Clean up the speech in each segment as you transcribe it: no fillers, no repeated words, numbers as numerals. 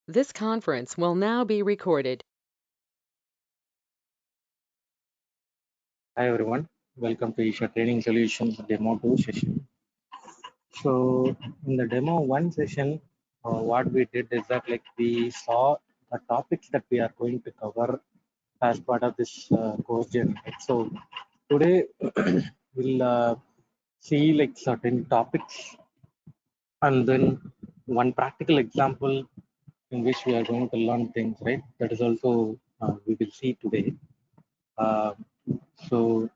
This conference will now be recorded. Hi everyone, welcome to Isha Training Solutions Demo 2 session. So in the Demo 1 session, what we did is that we saw the topics that we are going to cover as part of this course journey. Right? So today we'll see certain topics and then one practical example in which we are going to learn things, right? That is also we will see today. Uh, so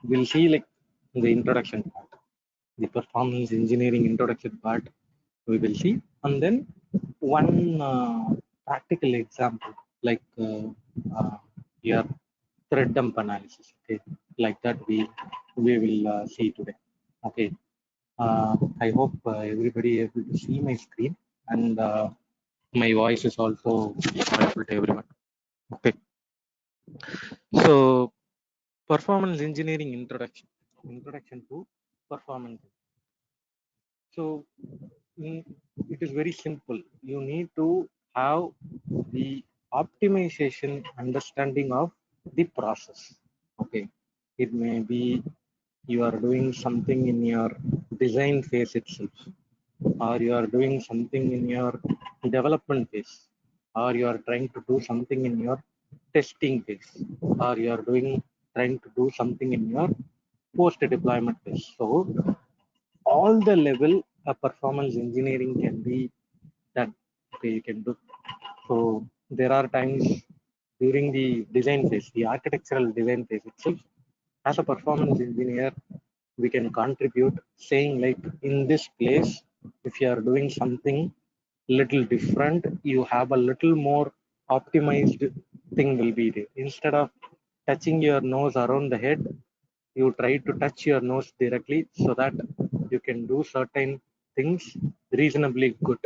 we'll see the introduction part, the performance engineering introduction part we will see, and then one practical example uh, your thread dump analysis, okay, like that we will see today. Okay, I hope everybody able to see my screen, and my voice is also audible to everyone. Okay, so performance engineering introduction to performance. So it is very simple. You need to have the optimization understanding of the process. Okay, it may be you are doing something in your design phase itself, or you are doing something in your development phase, or you are trying to do something in your testing phase, or you are trying to do something in your post deployment phase. So all the level of performance engineering can be done. Okay, you can do. So there are times during the design phase, the architectural design phase itself, as a performance engineer, we can contribute saying like in this place, if you are doing something little different, you have a little more optimized thing will be there. Instead of touching your nose around the head, you try to touch your nose directly so that you can do certain things reasonably good.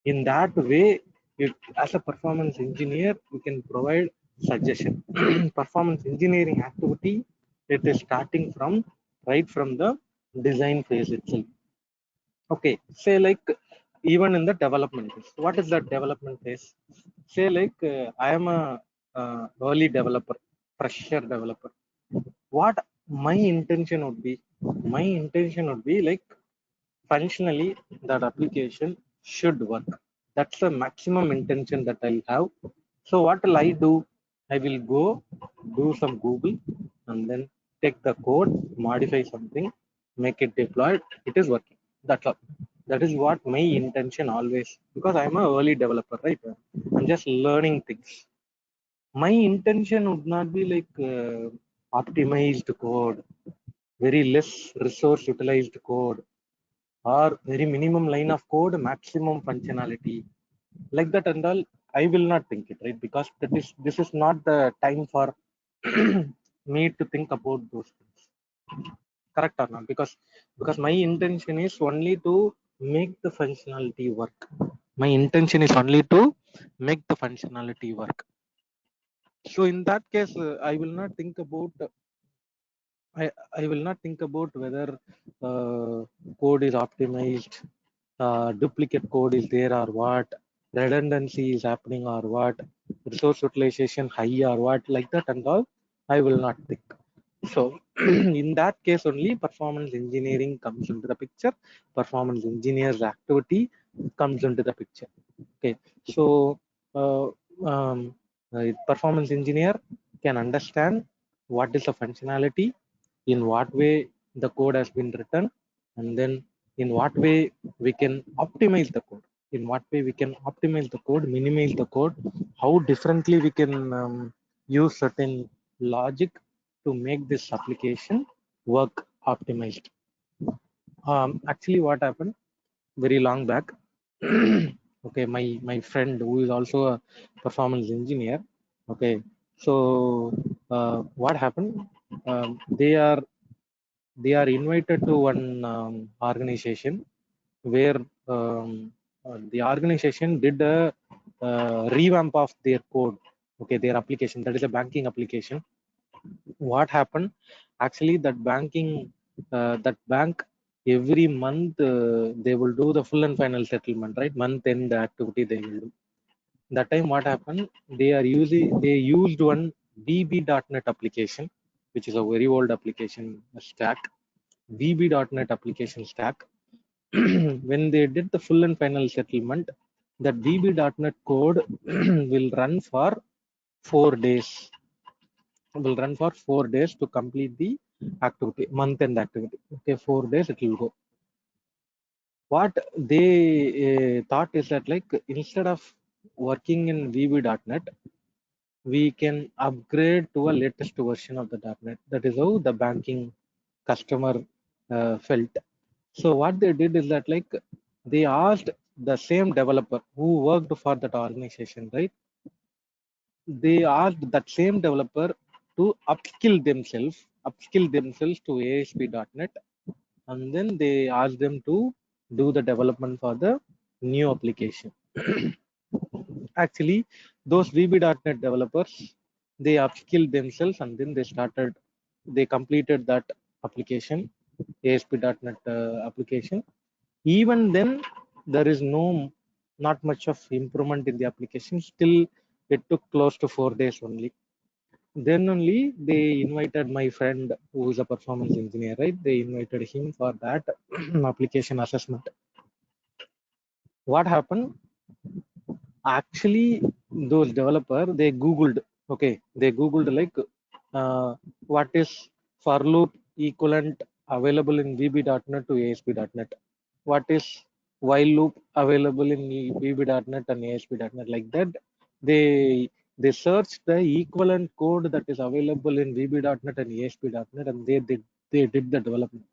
In that way, you, as a performance engineer, you can provide suggestion. Performance engineering activity, it is starting from right from the design phase itself. Okay, say like even in the development phase, what is the development phase? Say like I am a early developer, fresher developer. What my intention would be, my intention would be like functionally that application should work. That's the maximum intention that I'll have. So what will I do? I will go do some Google and then take the code, modify something, make it deployed, it is working. That's all. That is what my intention always, because I'm a early developer, right? I'm just learning things. My intention would not be like optimized code, very less resource utilized code, or very minimum line of code, maximum functionality, like that and all. I will not think it, right? Because this is not the time for me to think about those things. Correct or not? Because my intention is only to make the functionality work. My intention is only to make the functionality work. So in that case, I will not think about I will not think about whether code is optimized, duplicate code is there or what, redundancy is happening or what, resource utilization high or what, like that and all. I will not think. So in that case only performance engineering comes into the picture. Performance engineer's activity comes into the picture. Okay, so uh, um, performance engineer can understand what is the functionality, in what way the code has been written, and then in what way we can optimize the code, in what way we can optimize the code, minimize the code, how differently we can use certain logic to make this application work optimized. Actually what happened very long back, okay, my friend who is also a performance engineer, okay, so what happened, they are invited to one organization where the organization did a revamp of their code, okay, their application, that is a banking application. What happened, actually that bank, every month they will do the full and final settlement, right? Month end activity they will do. that time what happened, they used one VB.NET application, which is a very old application stack, VB.NET application stack. When they did the full and final settlement, that VB.NET code will run for 4 days, to complete the activity, month end activity. Okay, 4 days it will go. What they thought is that, like, instead of working in VB.NET, we can upgrade to a latest version of the .NET. That is how the banking customer felt. So what they did is that, like, they asked the same developer who worked for that organization, right? They asked that same developer to upskill themselves to ASP.NET, and then they asked them to do the development for the new application. Actually, those VB.NET developers, they upskilled themselves, and then they completed that application, ASP.NET application. Even then, there is not much of improvement in the application. Still, it took close to 4 days only. Then only they invited my friend who is a performance engineer, right? They invited him for that application assessment. What happened? Actually, those developer, they googled, okay, they googled, like, what is for loop equivalent available in VB.NET to ASP.NET, what is while loop available in VB.NET and ASP.NET, like that. They searched the equivalent code that is available in VB.NET and ASP.NET, and they did the development.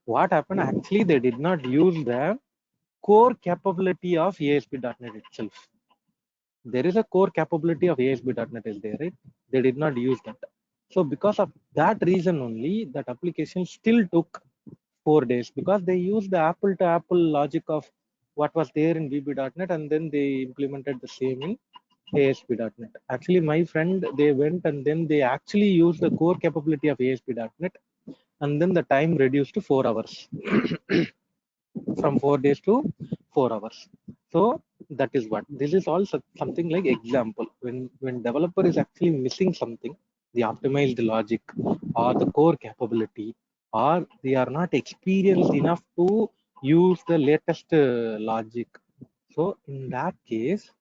What happened? Actually, they did not use the core capability of ASP.NET itself. There is a core capability of ASP.NET is there, right? They did not use that. So because of that reason only, that application still took 4 days, because they used the apple to apple logic of what was there in VB.NET, and then they implemented the same in ASP.NET. Actually, my friend, they went and then they actually used the core capability of ASP.NET, and then the time reduced to 4 hours. From 4 days to 4 hours. So that is what this is also something like example. When developer is actually missing something, the optimized logic or the core capability, or they are not experienced enough to use the latest logic. So in that case,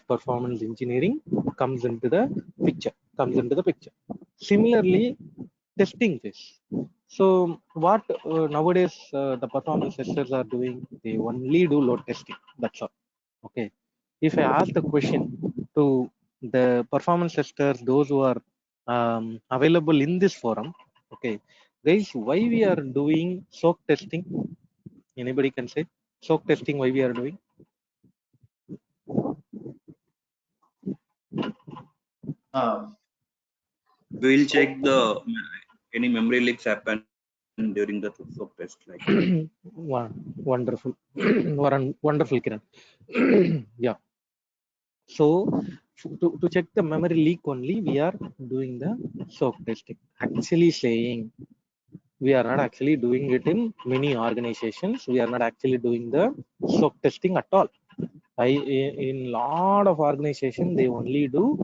performance engineering comes into the picture. Similarly, testing phase. So what nowadays the performance testers are doing, they only do load testing. That's all. Okay. If I ask the question to the performance testers, those who are available in this forum, okay, guys, why we are doing soak testing? Anybody can say soak testing? Why we are doing? We'll check the any memory leaks happen during the soap test. Like Wonderful, wonderful, Kiran. Yeah. So to check the memory leak only, we are doing the soak testing. Actually saying, we are not actually doing it in many organizations. We are not actually doing the soak testing at all. In lot of organizations, they only do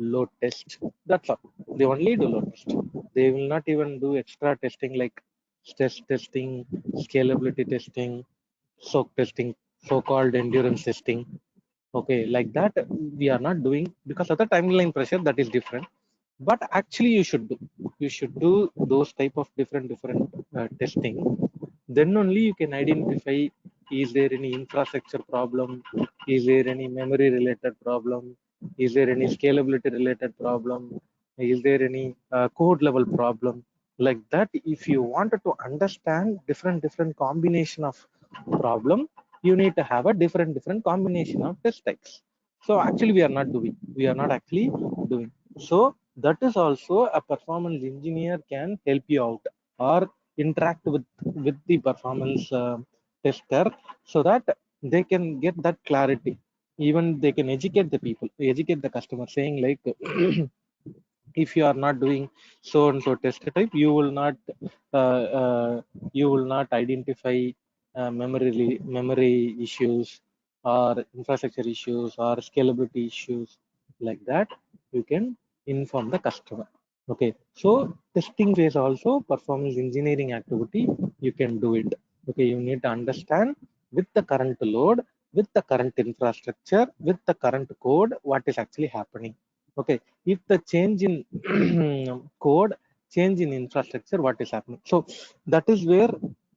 load test. That's all. They only do load test. They will not even do extra testing like stress testing, scalability testing, soak testing, so-called endurance testing. Okay, like that we are not doing because of the timeline pressure. That is different. But actually, you should do those type of different testing. Then only you can identify, is there any infrastructure problem, is there any memory related problem, is there any scalability related problem, is there any code level problem. Like that, if you wanted to understand different combination of problem, you need to have a different combination of test types. So actually we are not actually doing. So that is also a performance engineer can help you out, or interact with the performance tester, so that they can get that clarity. Even they can educate the customer, saying like, if you are not doing so and so test type, uh, uh, you will not identify memory issues, or infrastructure issues or scalability issues like that, you can inform the customer. Okay, so testing phase also performance engineering activity, you can do it. Okay, you need to understand with the current load, with the current infrastructure, with the current code, what is actually happening. Okay, if the change in code, change in infrastructure, what is happening. So that is where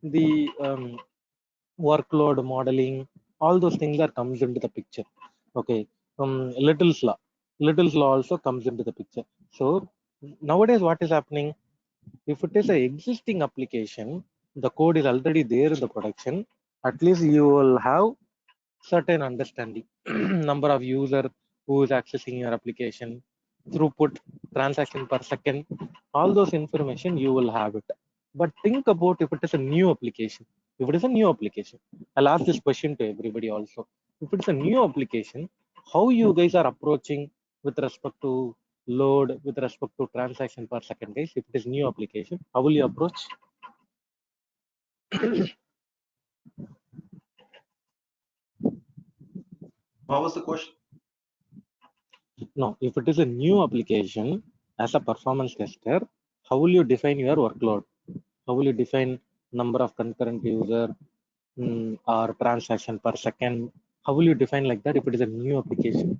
the workload modeling, all those things are comes into the picture. Okay, Little's law also comes into the picture. So nowadays, what is happening? If it is an existing application, the code is already there in the production. At least you will have certain understanding, number of user who is accessing your application, throughput, transaction per second, all those information you will have it. But think about if it is a new application. If it is a new application, I'll ask this question to everybody also. If it's a new application, how you guys are approaching with respect to load, with respect to transaction per second, guys? If it is new application, how will you approach? What was the question? No, if it is a new application, as a performance tester, how will you define your workload? How will you define number of concurrent user or transaction per second? How will you define like that if it is a new application?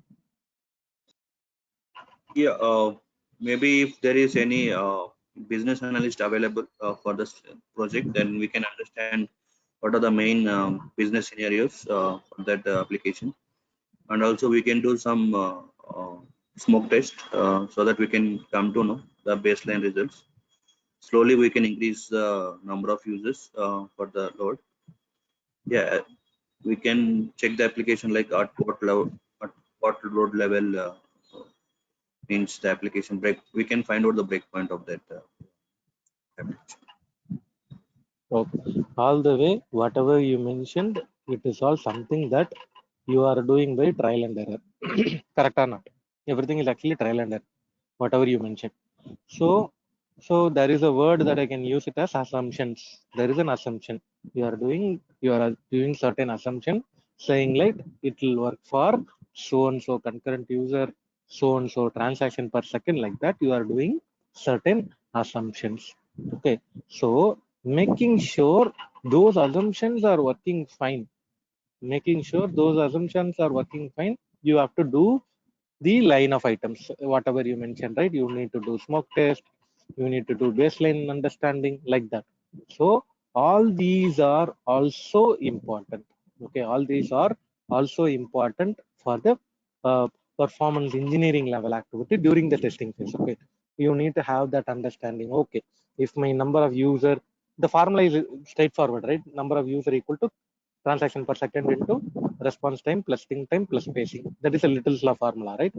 Yeah, maybe if there is any business analyst available for this project, then we can understand what are the main business scenarios for that application, and also we can do some smoke test so that we can come to know the baseline results. Slowly, we can increase the number of users for the load. Yeah, we can check the application like at what load level means the application break. We can find out the breakpoint of that application. Okay. All the way, whatever you mentioned, it is all something that you are doing by trial and error. Correct or not? Everything is actually trial and error, whatever you mentioned. So there is a word that I can use it as assumptions. There is an assumption. You are doing certain assumption, saying like it will work for so and so concurrent user, so and so transaction per second, like that. You are doing certain assumptions. Okay. So making sure those assumptions are working fine. Making sure those assumptions are working fine, you have to do the line of items, whatever you mentioned, right? You need to do smoke test, you need to do baseline understanding, like that. So all these are also important. Okay, all these are also important for the uh, performance engineering level activity during the testing phase. Okay, you need to have that understanding. Okay, if my number of user, the formula is straightforward, right? Number of user equal to transaction per second into response time plus think time plus spacing. That is a Little's law formula, right?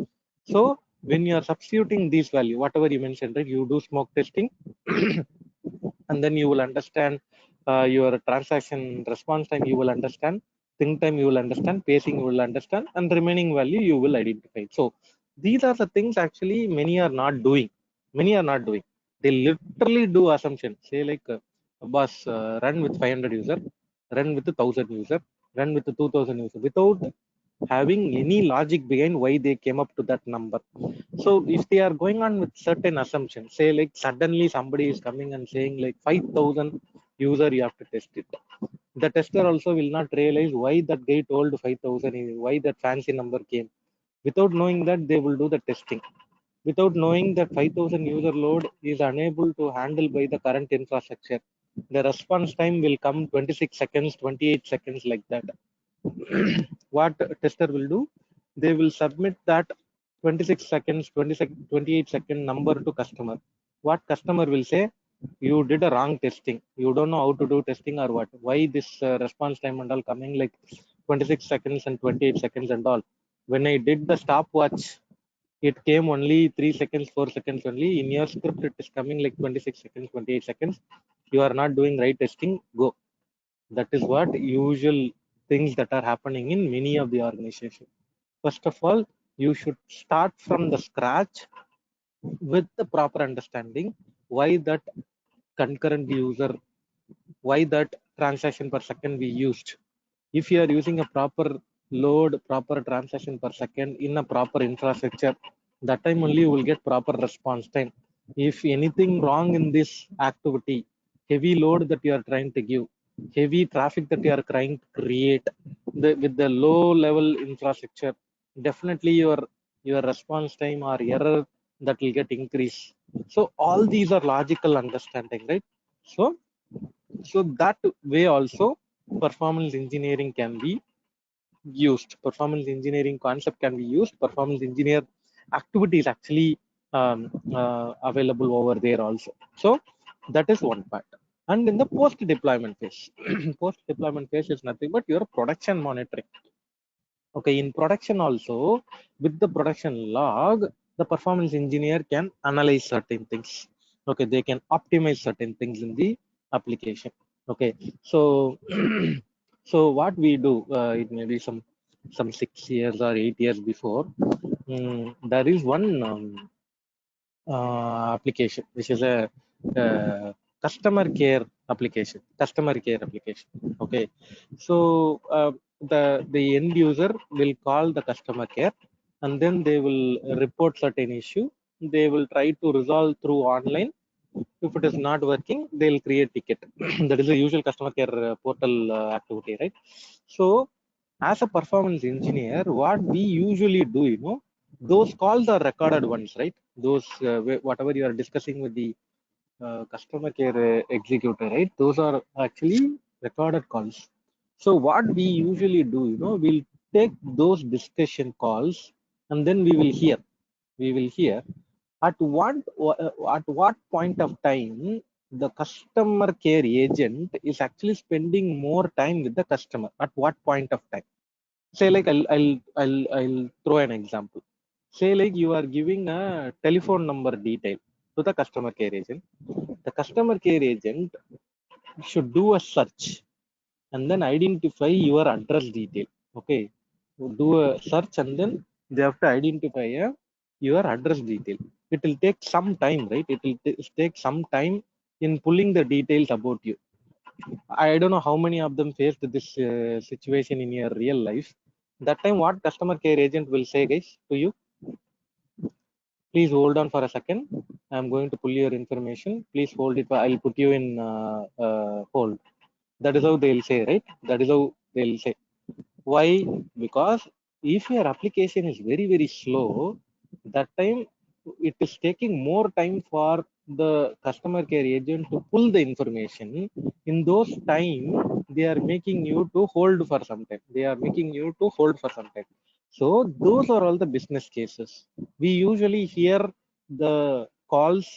So when you are substituting these value, whatever you mentioned, right, you do smoke testing and then you will understand your transaction response time, you will understand think time, you will understand pacing, you will understand, and remaining value you will identify. So these are the things actually many are not doing. Many are not doing. They literally do assumption. Say like, boss, run with 500 user, run with 1,000 user, run with 2,000 user, without having any logic behind why they came up to that number. So if they are going on with certain assumptions, say like suddenly somebody is coming and saying like 5,000 user you have to test it. The tester also will not realize why that guy told 5,000, why that fancy number came. Without knowing that, they will do the testing. Without knowing that 5,000 user load is unable to handle by the current infrastructure. The response time will come 26 seconds, 28 seconds, like that. What tester will do, they will submit that 26 seconds, 28-second number to customer. What customer will say, you did a wrong testing, you don't know how to do testing or what, why this response time and all coming like 26 seconds and 28 seconds and all. When I did the stopwatch, it came only 3 seconds, 4 seconds only. In your script it is coming like 26 seconds, 28 seconds. You are not doing right testing, go. That is what usual things that are happening in many of the organizations. First of all, you should start from the scratch with the proper understanding why that concurrent user, why that transaction per second we used. If you are using a proper load proper transaction per second in a proper infrastructure, that time only you will get proper response time. If anything wrong in this activity, heavy load that you are trying to give, heavy traffic that you are trying to create, with the low level infrastructure, definitely your response time or error that will get increased. So all these are logical understanding, right? So that way also performance engineering can be used. Performance engineering concept can be used. Performance engineer activity is actually available over there also. So that is one part. And in the post deployment phase, post deployment phase is nothing but your production monitoring. Okay, in production also, with the production log, the performance engineer can analyze certain things. Okay, they can optimize certain things in the application. Okay, so so what we do, it may be some 6 years or 8 years before, there is one application which is a customer care application. Okay, so the end user will call the customer care, and then they will report certain issue. They will try to resolve through online. If it is not working, they'll create ticket. That is the usual customer care portal activity, right? So as a performance engineer, what we usually do, those calls are recorded ones, right? Those whatever you are discussing with the customer care executive, right? Those are actually recorded calls. So what we usually do, we'll take those discussion calls, and then we will hear at what point of time the customer care agent is actually spending more time with the customer. At what point of time? Say like I'll throw an example. Say like you are giving a telephone number detail to the customer care agent. The customer care agent should do a search and then identify your address detail. Okay, do a search and then they have to identify your address detail. It will take some time, right? It will take some time in pulling the details about you. I don't know how many of them faced this situation in your real life. That time, what customer care agent will say, guys, to you? Please hold on for a second. I'm going to pull your information. Please hold it. I'll put you in hold. That is how they'll say, right? That is how they'll say. Why? Because if your application is very, very slow, that time it is taking more time for the customer care agent to pull the information. In those time, they are making you to hold for some time. So those are all the business cases. We usually hear the calls,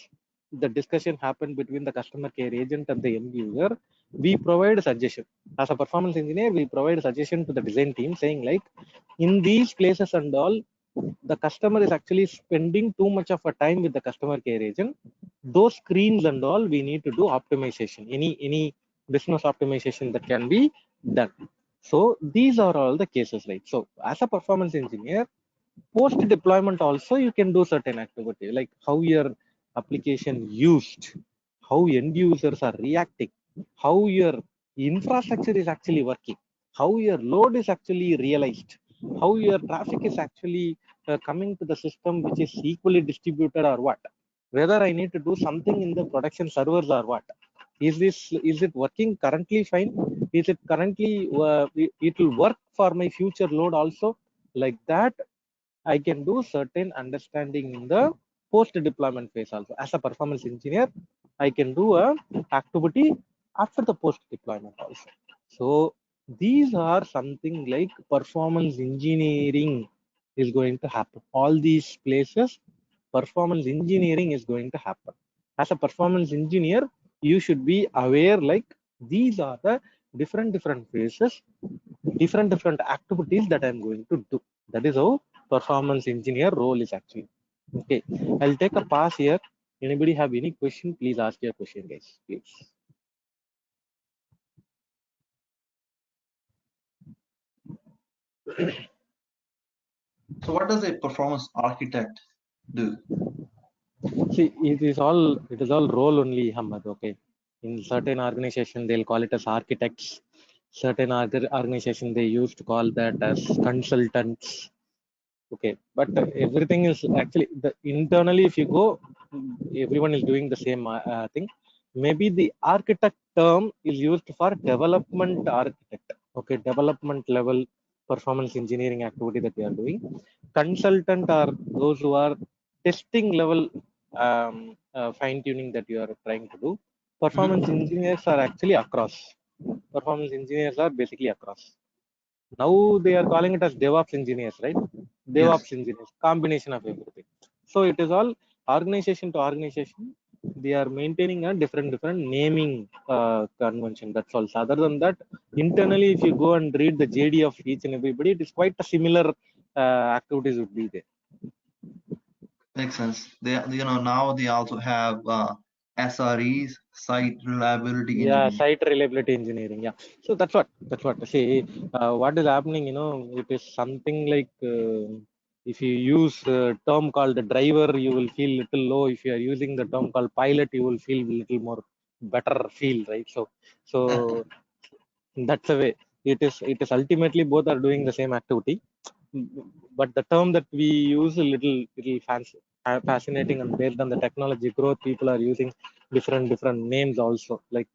the discussion happen between the customer care agent and the end user. We provide a suggestion. As a performance engineer, we provide a suggestion to the design team saying like, in these places and all, the customer is actually spending too much of a time with the customer care agent. Those screens and all, we need to do optimization. Any business optimization that can be done. So these are all the cases, right? So as a performance engineer, post deployment also you can do certain activity like how your application used, how end users are reacting, how your infrastructure is actually working, how your load is actually realized, how your traffic is actually coming to the system which is equally distributed or what, whether I need to do something in the production servers or what. Is it working currently fine? Is it currently it will work for my future load also? Like that, I can do certain understanding in the post deployment phase also. As a performance engineer, I can do a activity after the post deployment also. So these are something like performance engineering is going to happen. All these places, performance engineering is going to happen. As a performance engineer, you should be aware like these are the different phases, different activities that I'm going to do. That is how performance engineer role is actually. Okay, I'll take a pause here. Anybody have any question? Please ask your question, guys. Please. So what does a performance architect do? See, it is all role only, Hamad. Okay, in certain organization they'll call it as architects. certain other organization they used to call that as consultants. Okay, but everything is actually the internally. If you go, everyone is doing the same thing. Maybe the architect term is used for development architect. Okay, development level performance engineering activity that we are doing. Consultant are those who are testing level fine tuning that you are trying to do. Performance engineers are actually across. Performance engineers are basically across. Now they are calling it as DevOps engineers, right? Yes. DevOps engineers, combination of everything. So it is all organization to organization. They are maintaining a different naming convention. That's all. So other than that, internally, if you go and read the JD of each and everybody, it is quite a similar activities would be there. Makes sense. They, now they also have SREs, site reliability Yeah, engineering. site reliability engineering. Yeah. So that's what. See, what is happening, it is something like if you use a term called the driver, you will feel little low. If you are using the term called pilot, you will feel little more better feel, right? So that's the way. It is ultimately both are doing the same activity, but the term that we use a little fancy, fascinating, and based on the technology growth, people are using different names also, like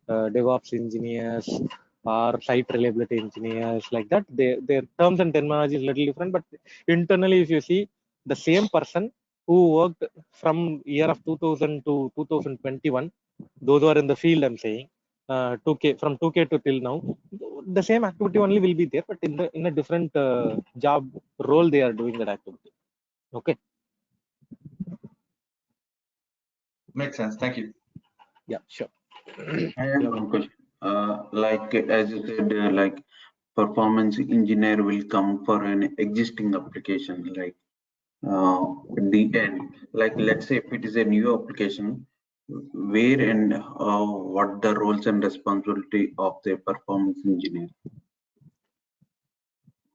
DevOps engineers or site reliability engineers, like that. Their terms and terminology is little different, but internally, if you see, the same person who worked from year of 2000 to 2021, those who are in the field, I'm saying, 2K from 2K to till now, the same activity only will be there, but in a different job role they are doing that activity. Okay. Makes sense. Thank you. Yeah, sure. I have one question. Like as you said, like performance engineer will come for an existing application, like the end. Like let's say if it is a new application, where and what the roles and responsibility of the performance engineer?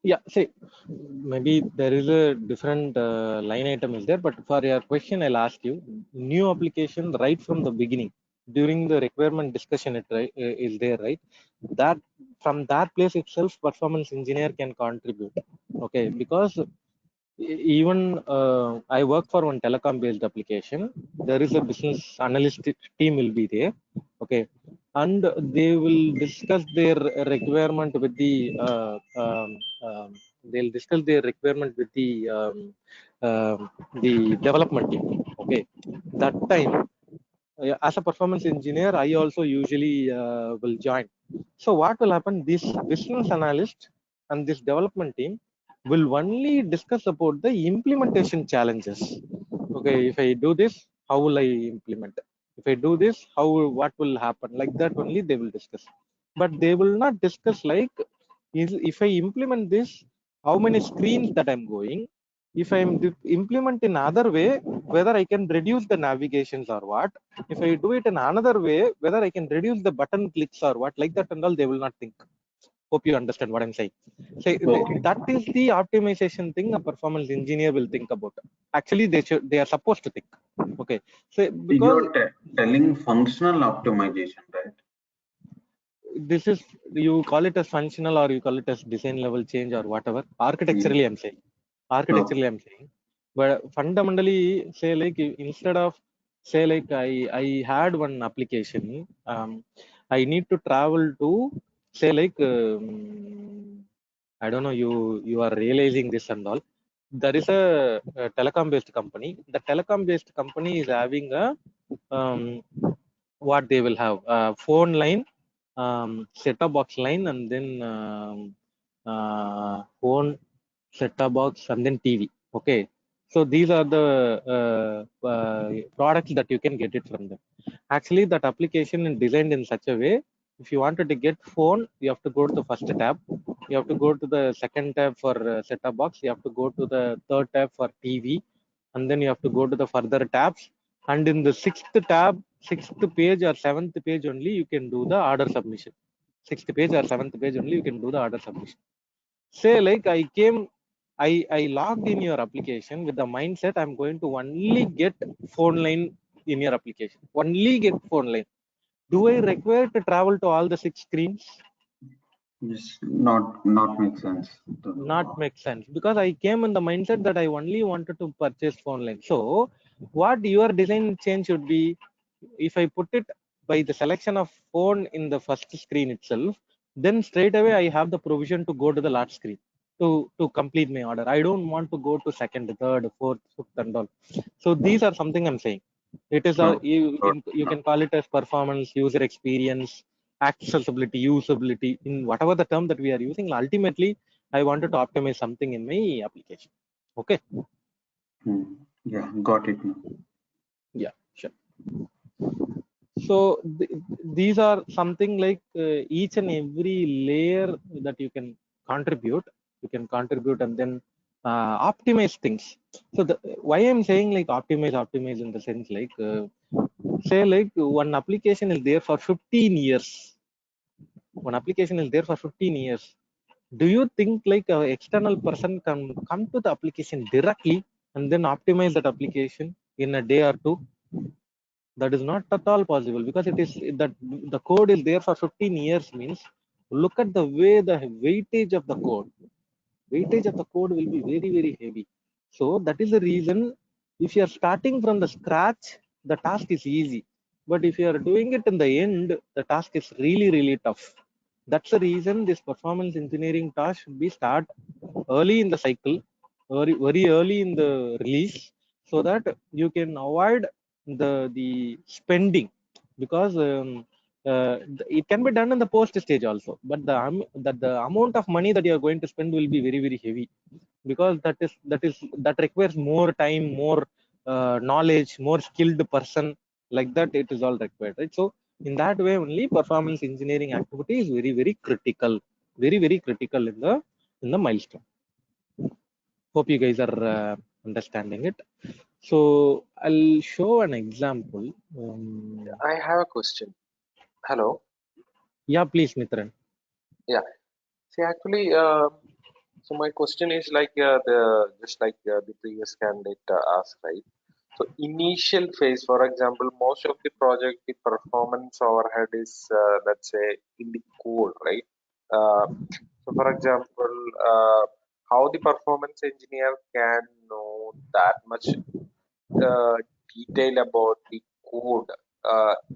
Yeah, see, maybe there is a different line item is there, but for your question, I'll ask you, new application right from the beginning, during the requirement discussion, is there, right? That from that place itself, performance engineer can contribute. Okay, because even I work for one telecom based application. There is a business analyst team will be there. Okay, and they will discuss their requirement with the they'll discuss their requirement with the development team. Okay, that time, as a performance engineer, I also usually will join. So what will happen, this business analyst and this development team will only discuss about the implementation challenges. Okay, if I do this, how will I implement? If I do this, what will happen? Like that only they will discuss. But they will not discuss like, if I implement this, how many screens that I'm going. If I implement in other way, whether I can reduce the navigations or what. If I do it in another way, whether I can reduce the button clicks or what, like that and all, they will not think. Hope you understand what I'm saying. So Okay. that is the optimization thing a performance engineer will think about. Actually, they are supposed to think. Okay, so because You're telling functional optimization, right? this is, you call it as functional or you call it as design level change or whatever. Architecturally, I'm saying. Architecturally, I'm saying. But fundamentally, say like, instead of, say like, I had one application. I need to travel to, say like, I don't know, you are realizing this and all. There is a telecom based company. The telecom based company is having a um, what they will have, phone line, set-top box line, and then phone, set-top box, and then TV. Okay, so these are the products that you can get it from them. Actually, that application is designed in such a way, if you wanted to get phone, you have to go to the first tab, you have to go to the second tab for set-top box, you have to go to the third tab for TV, and then you have to go to the further tabs, and in the sixth page or seventh page only you can do the order submission. Sixth page or seventh page only you can do the order submission. Say like, I logged in your application with the mindset I'm going to only get phone line in your application, only get phone line. Do I require to travel to all the 6 screens? Yes, not make sense. Not make sense, because I came in the mindset that I only wanted to purchase phone line. So what your design change should be, if I put it by the selection of phone in the first screen itself, then straight away I have the provision to go to the last screen to complete my order. I don't want to go to second, third, fourth, fifth and all. So these are something I'm saying. It is a, No, you can call it as performance, user experience, accessibility, usability, in whatever the term that we are using. Ultimately, I wanted to optimize something in my application. Okay. yeah, got it now. Yeah, sure. So these are something like each and every layer that you can contribute. You can contribute and then optimize things. So why I'm saying like optimize in the sense like say like one application is there for 15 years. One application is there for 15 years. Do you think like an external person can come to the application directly and then optimize that application in a day or two? That is not at all possible, because it is that the code is there for 15 years means look at the way the weightage of the code. Weightage of the code will be very, very heavy. So that is the reason if you are starting from the scratch, the task is easy. But if you are doing it in the end, the task is really, really tough. That's the reason this performance engineering task should be start early in the cycle, very, very early in the release, so that you can avoid the spending, because it can be done in the post stage also, but the amount of money that you are going to spend will be very, very heavy, because that requires more time, more knowledge, more skilled person, like that it is all required, right? So in that way only performance engineering activity is very, very critical, very, very critical in the milestone. Hope you guys are understanding it. So I'll show an example. I have a question. Hello. Yeah, please, Mitran. Yeah. See, actually, so my question is like just like the previous candidate asked, right? So initial phase, for example, most of the project, the performance overhead is let's say in the code, right? So for example, how the performance engineer can know that much uh, detail about the code?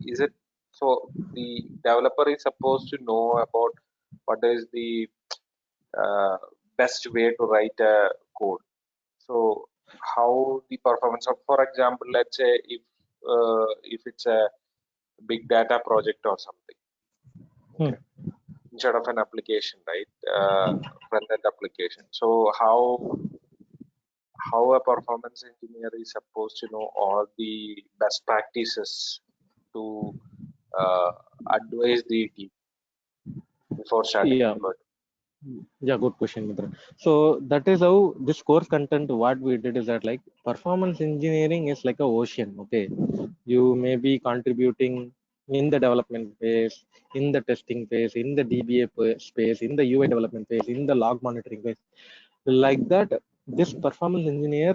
Is it so the developer is supposed to know about what is the uh, best way to write a code? So how the performance of, for example, let's say if it's a big data project or something, okay, instead of an application, right? Front-end application. So how a performance engineer is supposed to know all the best practices to advise the team before starting Yeah. the project? Yeah, good question, Mitra. So that is how this course content, what we did is that like performance engineering is like a ocean. Okay, you may be contributing in the development phase, in the testing phase, in the DBA space, in the UI development phase, in the log monitoring phase. Like that, this performance engineer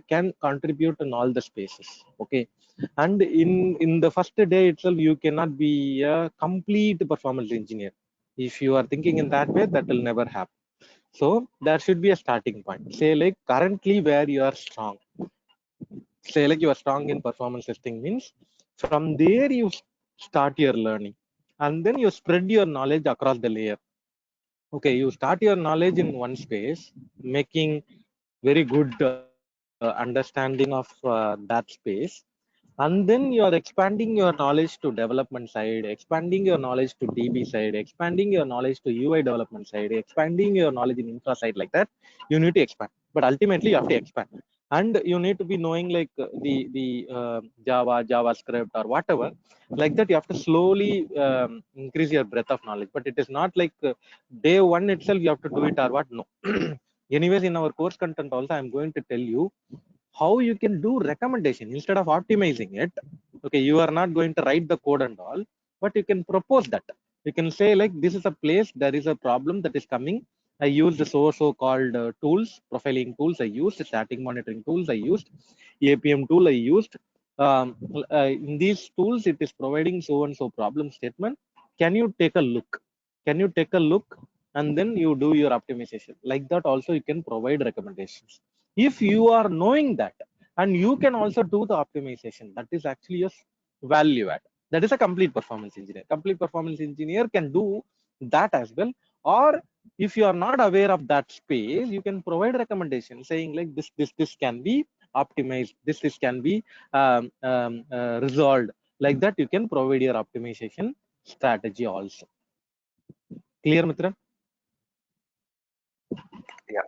can contribute in all the spaces. Okay, and in the first day itself, you cannot be a complete performance engineer. If you are thinking in that way, that will never happen. So there should be a starting point. Say like currently where you are strong. Say like you are strong in performance testing means from there you start your learning, and then you spread your knowledge across the layer. Okay, you start your knowledge in one space, making very good understanding of that space, and then you are expanding your knowledge to development side, expanding your knowledge to DB side, expanding your knowledge to UI development side, expanding your knowledge in infra side. Like that you need to expand, but ultimately you have to expand, and you need to be knowing like the Java, JavaScript or whatever. Like that you have to slowly increase your breadth of knowledge, but it is not like day one itself you have to do it or what. No. Anyways, in our course content also I'm going to tell you how you can do recommendation instead of optimizing it. Okay, you are not going to write the code and all, but you can propose that. You can say like, this is a place, there is a problem that is coming. I used so called tools, profiling tools I used, static monitoring tools I used, APM tool I used. um, in these tools it is providing so and so problem statement. Can you take a look? Can you take a look and then you do your optimization? Like that also you can provide recommendations. If you are knowing that, and you can also do the optimization, that is actually a value add. That is a complete performance engineer. Complete performance engineer can do that as well. Or if you are not aware of that space, you can provide recommendation saying like this can be optimized, this can be resolved. Like that you can provide your optimization strategy also. Clear, Mitra? Yeah.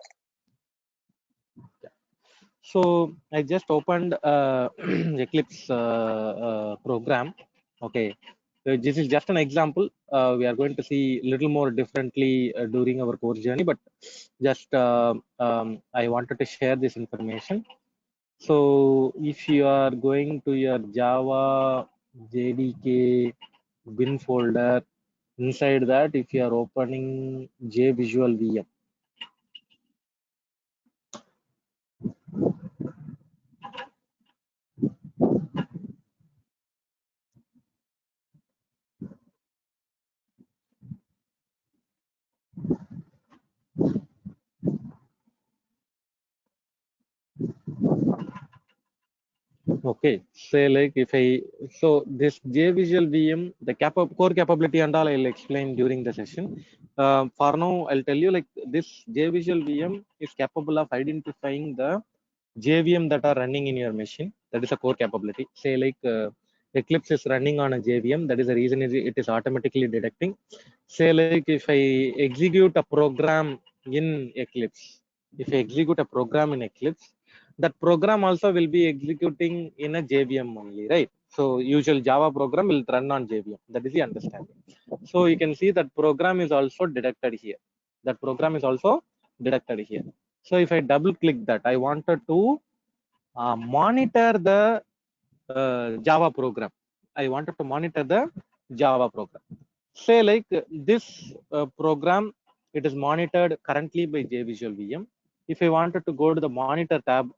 So I just opened Eclipse program. Okay, so this is just an example. We are going to see a little more differently during our course journey, but just I wanted to share this information. So if you are going to your Java JDK bin folder, inside that, if you are opening JVisual VM, okay, say like if I, so this JVisual VM, the core capability and all I'll explain during the session. For now, I'll tell you like this JVisual VM is capable of identifying the JVM that are running in your machine. That is a core capability. Say like Eclipse is running on a JVM. That is the reason it is automatically detecting. Say like if I execute a program in Eclipse, if I execute a program in Eclipse, that program also will be executing in a JVM only, right? So usual Java program will run on JVM. That is the understanding. So you can see that program is also detected here. That program is also detected here. So if I double click that, I wanted to monitor the Java program. I wanted to monitor the Java program. Say like this program, it is monitored currently by JVisual VM. If I wanted to go to the monitor tab,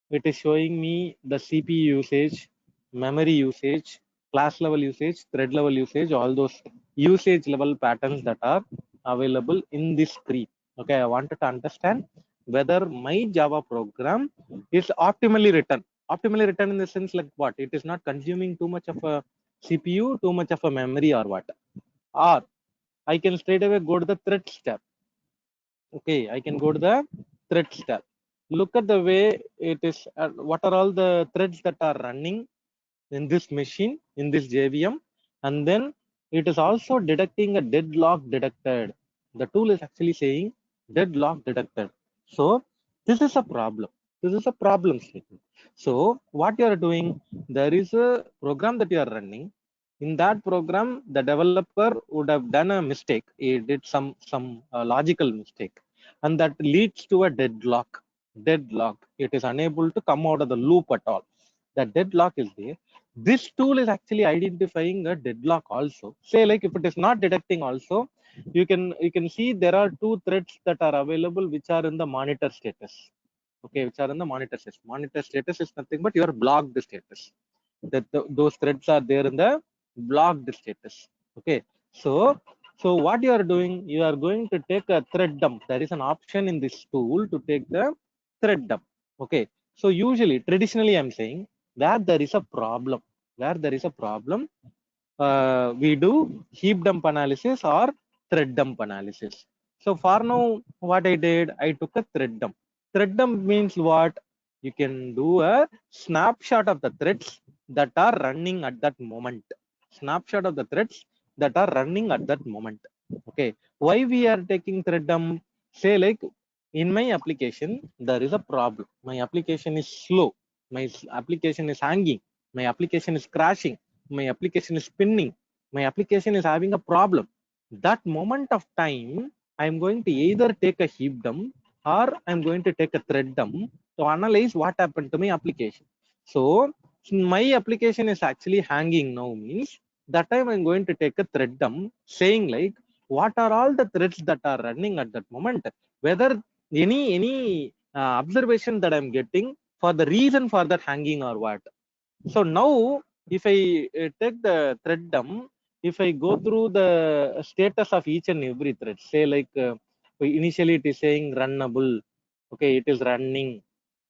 it is showing me the CPU usage, memory usage, class level usage, thread level usage, all those usage level patterns that are available in this screen. Okay, I wanted to understand whether my Java program is optimally written. Optimally written in the sense like what? It is not consuming too much of a CPU, too much of a memory or what? Or I can straight away go to the threads tab. Okay, I can go to the threads tab. Look at the way it is, what are all the threads that are running in this machine, in this JVM, and then it is also detecting a deadlock detected. The tool is actually saying deadlock detected. So this is a problem. This is a problem statement. So what you are doing, there is a program that you are running. In that program, the developer would have done a mistake. He did some logical mistake, and that leads to a deadlock. Deadlock. It is unable to come out of the loop at all. That deadlock is there. This tool is actually identifying a deadlock also. Say like if it is not detecting also, you can see there are two threads that are available which are in the monitor status. Okay, which are in the monitor status. Monitor status is nothing but your blocked status. That those threads are there in the blocked status. Okay, so what you are doing, you are going to take a thread dump. There is an option in this tool to take the thread dump. Okay, so usually traditionally I'm saying where there is a problem, we do heap dump analysis or thread dump analysis. So for now, what I did, I took a thread dump. Thread dump means what? You can do a snapshot of the threads that are running at that moment. Snapshot of the threads that are running at that moment. Okay, why we are taking thread dump? Say like in my application there is a problem. My application is slow, my application is hanging, my application is crashing, my application is spinning, my application is having a problem. That moment of time, I'm going to either take a heap dump or I'm going to take a thread dump to analyze what happened to my application. So my application is actually hanging now means that time I'm going to take a thread dump saying like what are all the threads that are running at that moment, whether any observation that I'm getting for the reason for that hanging or what. So now if I take the thread dump, if I go through the status of each and every thread, say like initially it is saying runnable, okay, it is running,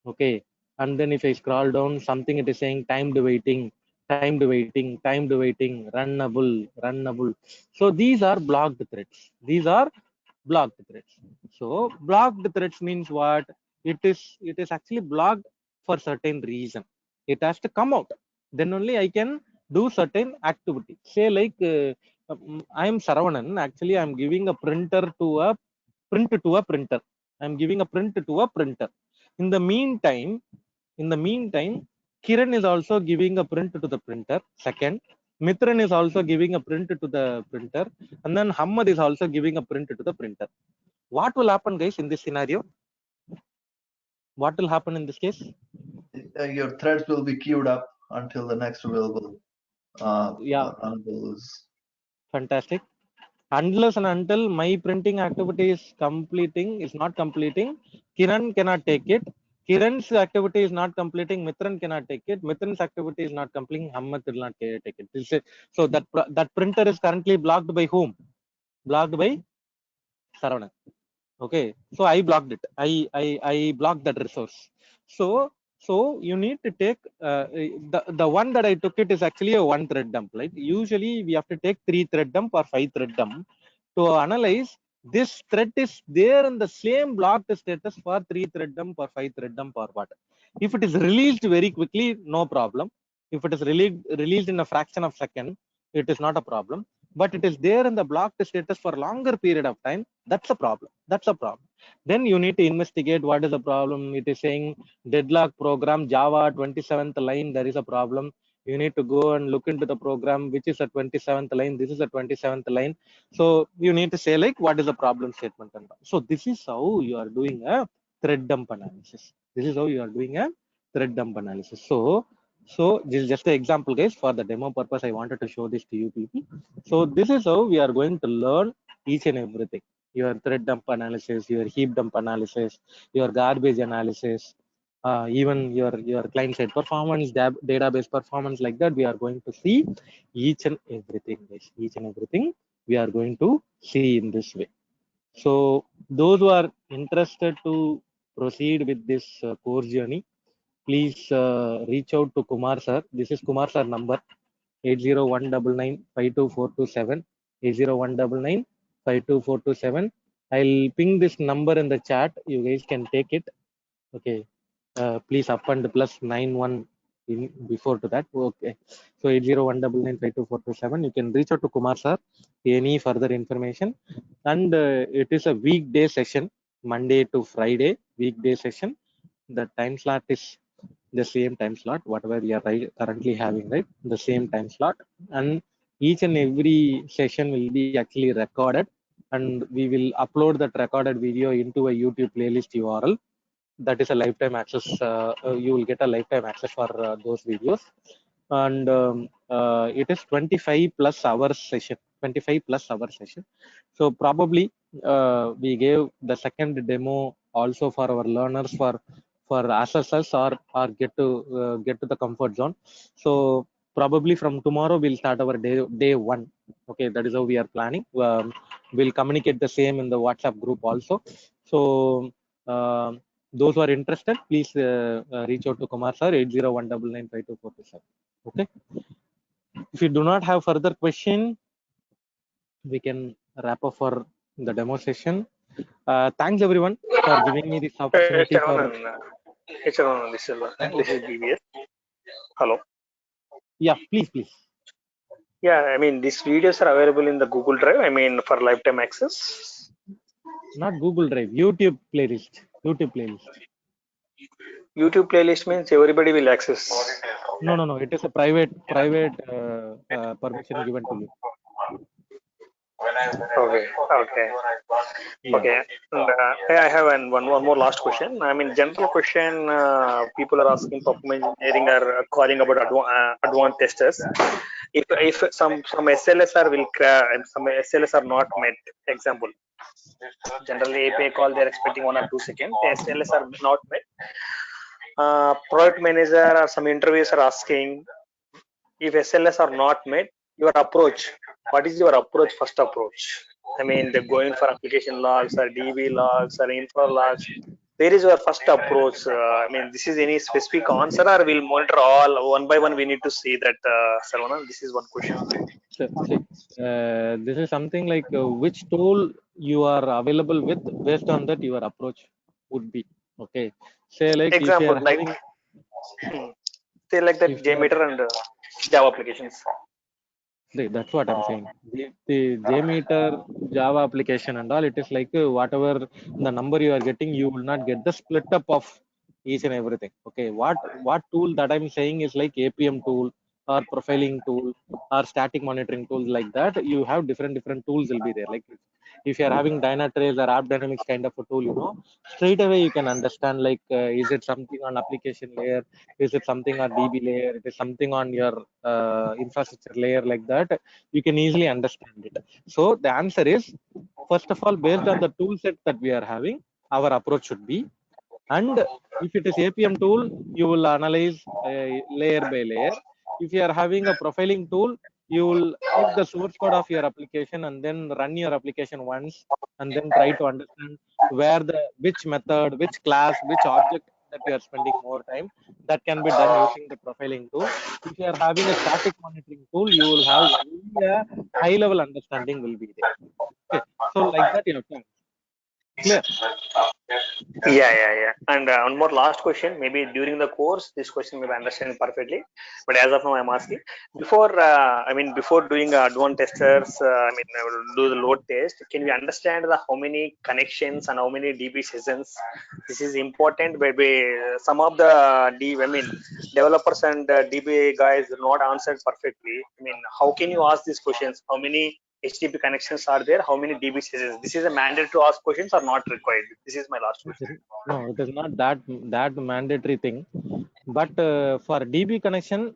okay, and then if I scroll down, something it is saying timed waiting, runnable. So these are blocked threads. These are blocked threads. So blocked threads means what? It is actually blocked for certain reason. It has to come out. Then only I can do certain activity. Say like I am Saravanan. Actually, I am giving a printer to a print to a printer. I am giving a print to a printer. In the meantime, Kiran is also giving a print to the printer. Second, Mithran is also giving a print to the printer, and then Hamad is also giving a print to the printer. What will happen, guys, in this scenario? What will happen in this case? Your threads will be queued up until the next available runnable is. Fantastic. Unless and until my printing activity is not completing, Kiran cannot take it. Kiran's activity is not completing, Mithran cannot take it. Mithran's activity is not completing, Hamad will not take it. So that printer is currently blocked by whom? Blocked by Saravanan. Okay, so I blocked it. I blocked that resource. So you need to take the one that I took it is actually a one thread dump. Right? Usually we have to take 3 thread dump or 5 thread dump to analyze this thread is there in the same blocked status for 3 thread dump or 5 thread dump or what. If it is released very quickly, no problem. If it is released in a fraction of second, it is not a problem. But it is there in the blocked status for longer period of time. That's a problem. Then you need to investigate what is the problem. It is saying deadlock program Java 27th line. There is a problem. You need to go and look into the program, which is a 27th line. This is a 27th line. So you need to say like, what is the problem statement? So this is how you are doing a thread dump analysis. So this is just an example, guys. For the demo purpose, I wanted to show this to you people. So this is how we are going to learn each and everything. Your thread dump analysis, your heap dump analysis, your garbage analysis, even your client-side performance, database performance, like that. We are going to see each and everything, guys. Each and everything we are going to see in this way. So those who are interested to proceed with this course journey, please reach out to Kumar sir. This is Kumar sir number 80199524227. 80199524227. I'll ping this number in the chat. You guys can take it. Okay. Please append plus 91 in before to that. Okay. So 80199524227. You can reach out to Kumar sir. Any further information. And it is a weekday session, Monday to Friday weekday session. The time slot is the same time slot, whatever we are currently having, right? The same time slot, and each and every session will be actually recorded, and we will upload that recorded video into a YouTube playlist URL. That is a lifetime access. You will get a lifetime access for those videos, and it is 25 plus hours session. 25 plus hours session. So probably we gave the second demo also for our learners for assessors or get to the comfort zone. So probably from tomorrow we'll start our day one. Okay, that is how we are planning. We'll communicate the same in the WhatsApp group also. So those who are interested, please reach out to Kumar sir 801995247. Okay. If you do not have further question, we can wrap up for the demo session. Thanks everyone for giving me this opportunity. Hello. Yeah, please. Yeah, I mean, these videos are available in the Google Drive. I mean, for lifetime access. Not Google Drive, YouTube playlist. YouTube playlist means everybody will access. No. It is a private permission given to you. Okay. Yeah. Okay. And, I have one more last question. I mean, general question. People are asking performance engineering are calling about advanced testers. If some SLSR will crash and some SLSR not met. Example. Generally API call they're expecting 1 or 2 seconds. SLSR not met. Product manager or some interviews are asking if SLS are not met, your approach what is your approach, first approach? I mean, the going for application logs or DB logs or infra logs. Where is your first approach? I mean, this is any specific answer, or we'll monitor all one by one? We need to see that, Sarvana. This is one question. So, see, this is something like which tool you are available with. Based on that, your approach would be okay. Say like if you Example, are like having, say like that if you are, JMeter and Java applications. that's what I'm saying. The JMeter, Java application and all, it is like whatever the number you are getting, you will not get the split up of each and everything. Okay, what tool that I'm saying is like APM tool or profiling tool or static monitoring tools like that. You have different tools will be there. Like if you are having Dynatrace or App Dynamics kind of a tool, straight away you can understand like is it something on application layer, is it something on DB layer, it is something on your infrastructure layer, like that you can easily understand it. So the answer is, first of all, based on the tool set that we are having, our approach should be, and if it is APM tool, you will analyze layer by layer. If you are having a profiling tool, you will take the source code of your application and then run your application once, and then try to understand where which method, which class, which object that you are spending more time. That can be done using the profiling tool. If you are having a static monitoring tool, you will have only a high level understanding will be there. Okay, so like that you have to clear. Yeah. And one more last question. Maybe during the course, this question may be understood perfectly. But as of now, I'm asking before doing advanced testers, do the load test. Can we understand how many connections and how many DB sessions? This is important. Maybe some of the developers and DB guys not answered perfectly. How can you ask these questions? How many HTTP connections are there? How many DB sessions? This is a mandatory to ask questions or not required? This is my last question. No, it is not that mandatory thing. But for DB connection,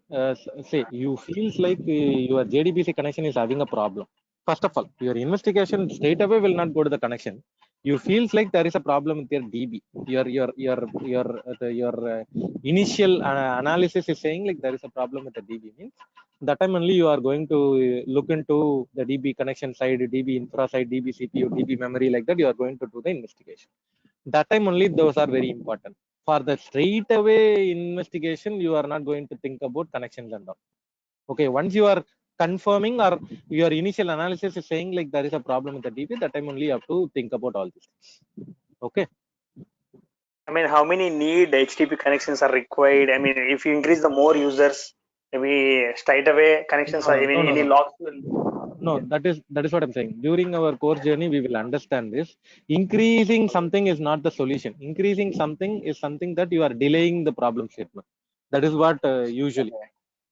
say you feels like your JDBC connection is having a problem. First of all, your investigation straight away will not go to the connection. You feels like there is a problem with your DB. Your initial analysis is saying like there is a problem with the DB. Means that time only you are going to look into the DB connection side, DB infra side, DB CPU, DB memory, like that. You are going to do the investigation. That time only those are very important. For the straight away investigation, you are not going to think about connections and all. Okay, once you are confirming or your initial analysis is saying like there is a problem with the DB, that time only you have to think about all these things. Okay. How many need HTTP connections are required? If you increase the more users, maybe straight away connections are any locks. No, that is what I'm saying. During our course journey, we will understand this. Increasing something is not the solution. Increasing something is something that you are delaying the problem statement. That is what usually.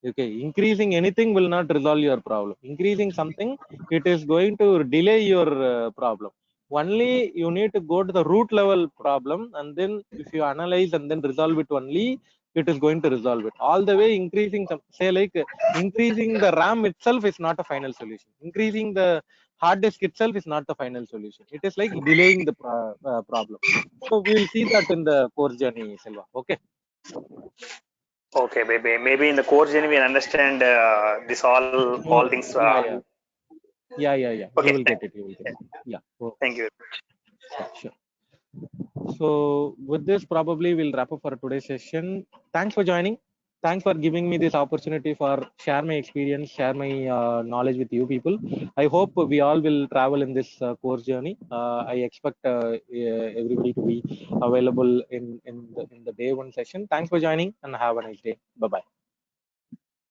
Okay, increasing anything will not resolve your problem. Increasing something, it is going to delay your problem. Only you need to go to the root level problem, and then if you analyze and then resolve it only, it is going to resolve it. All the way increasing some, say like increasing the RAM itself is not a final solution. Increasing the hard disk itself is not the final solution. It is like delaying the problem. So we will see that in the course journey, Selva. Okay. Okay, maybe in the course journey we understand this all things. Yeah. Okay, You will get it. Yeah. Okay. Thank you. Sure. So with this, probably we'll wrap up for today's session. Thanks for joining. Thanks for giving me this opportunity for share my experience, share my knowledge with you people. I hope we all will travel in this course journey. I expect everybody to be available in the day one session. Thanks for joining and have a nice day. Bye bye.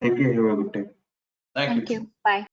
Thank you. Have a good day. Thank you. Bye.